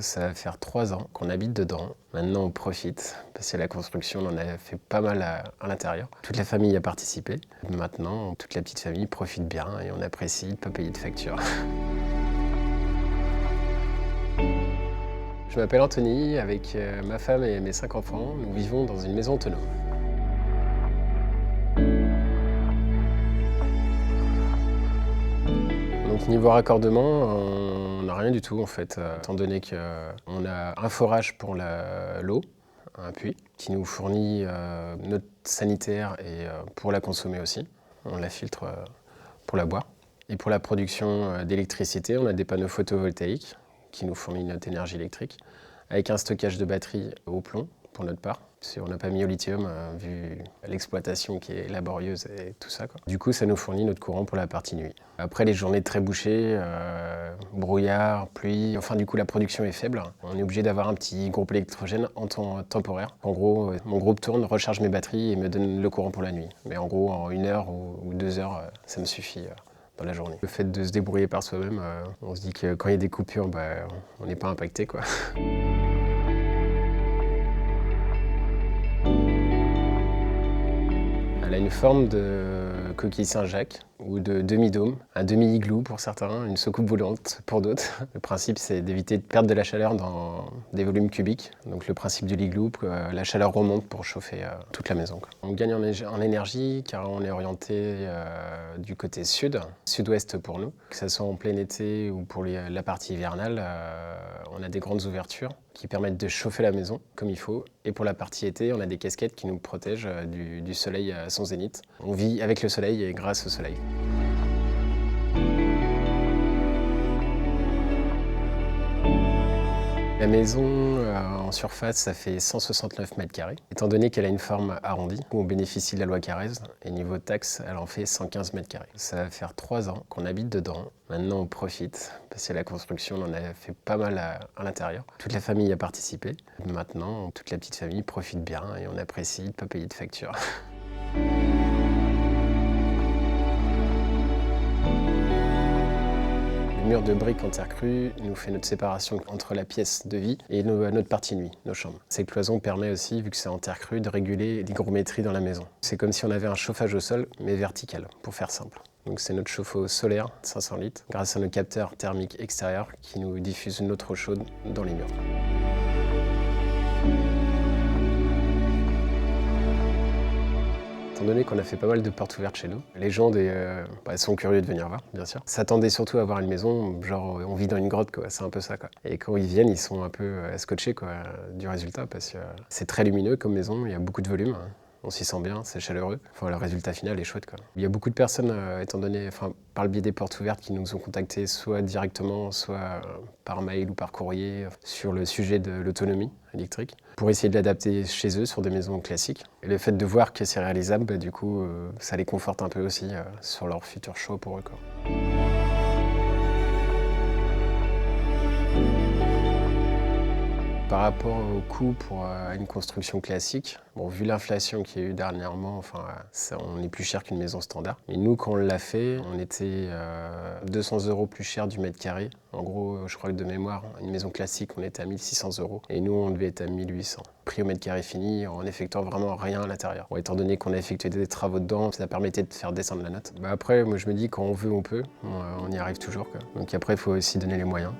Ça va faire 3 ans qu'on habite dedans. Maintenant, on profite, parce que la construction, on en a fait pas mal à l'intérieur. Toute la famille a participé. Maintenant, toute la petite famille profite bien et on apprécie de ne pas payer de facture. Je m'appelle Anthony, avec ma femme et mes 5 enfants. Nous vivons dans une maison autonome. Donc niveau raccordement, on n'a rien du tout en fait, étant donné qu'on a un forage pour l'eau, un puits, qui nous fournit notre sanitaire et pour la consommer aussi. On la filtre pour la boire. Et pour la production d'électricité, on a des panneaux photovoltaïques qui nous fournissent notre énergie électrique, avec un stockage de batterie au plomb pour notre part. On n'a pas mis au lithium, vu l'exploitation qui est laborieuse et tout ça, quoi. Du coup, ça nous fournit notre courant pour la partie nuit. Après, les journées très bouchées, brouillard, pluie, enfin du coup la production est faible. On est obligé d'avoir un petit groupe électrogène en temps temporaire. En gros, mon groupe tourne, recharge mes batteries et me donne le courant pour la nuit. Mais en gros, en 1 heure ou 2 heures, ça me suffit dans la journée. Le fait de se débrouiller par soi-même, on se dit que quand il y a des coupures, on n'est pas impacté, quoi. Elle a une forme de coquille Saint-Jacques ou de demi-dôme, un demi-igloo pour certains, une soucoupe volante pour d'autres. Le principe, c'est d'éviter de perdre de la chaleur dans des volumes cubiques. Donc le principe de l'igloo, la chaleur remonte pour chauffer toute la maison, quoi. On gagne en énergie car on est orienté du côté sud-ouest pour nous. Que ce soit en plein été ou pour la partie hivernale, on a des grandes ouvertures qui permettent de chauffer la maison comme il faut. Et pour la partie été, on a des casquettes qui nous protègent du soleil à son zénith. On vit avec le soleil et grâce au soleil. La maison, en surface, ça fait 169 mètres carrés. Étant donné qu'elle a une forme arrondie, on bénéficie de la loi Carrez. Et niveau taxe, elle en fait 115 mètres carrés. Ça va faire 3 ans qu'on habite dedans. Maintenant, on profite, parce que la construction, on en a fait pas mal à l'intérieur. Toute la famille a participé. Maintenant, toute la petite famille profite bien et on apprécie de ne pas payer de facture. Le mur de briques en terre crue nous fait notre séparation entre la pièce de vie et notre partie nuit, nos chambres. Cette cloison permet aussi, vu que c'est en terre crue, de réguler l'hygrométrie dans la maison. C'est comme si on avait un chauffage au sol, mais vertical, pour faire simple. Donc c'est notre chauffe-eau solaire, 500 litres, grâce à nos capteurs thermiques extérieurs qui nous diffusent notre eau chaude dans les murs. Étant donné qu'on a fait pas mal de portes ouvertes chez nous, les gens sont curieux de venir voir, bien sûr. S'attendaient surtout à voir une maison, genre on vit dans une grotte, quoi. C'est un peu ça, quoi. Et quand ils viennent, ils sont un peu scotchés, quoi, du résultat, parce que c'est très lumineux comme maison, il y a beaucoup de volume. On s'y sent bien, c'est chaleureux. Enfin, le résultat final est chouette, quoi. Il y a beaucoup de personnes, par le biais des portes ouvertes, qui nous ont contactés soit directement, soit par mail ou par courrier sur le sujet de l'autonomie électrique, pour essayer de l'adapter chez eux sur des maisons classiques. Et le fait de voir que c'est réalisable, du coup, ça les conforte un peu aussi sur leur futur choix pour eux, quoi. Par rapport au coût pour une construction classique, bon, vu l'inflation qu'il y a eu dernièrement, on est plus cher qu'une maison standard. Mais nous, quand on l'a fait, on était 200 € plus cher du mètre carré. En gros, je crois que de mémoire, une maison classique, on était à 1600 €. Et nous, on devait être à 1800. Prix au mètre carré fini, en effectuant vraiment rien à l'intérieur. Bon, étant donné qu'on a effectué des travaux dedans, ça permettait de faire descendre la note. Après, moi, je me dis, quand on veut, on peut. On y arrive toujours, quoi. Donc après, il faut aussi donner les moyens.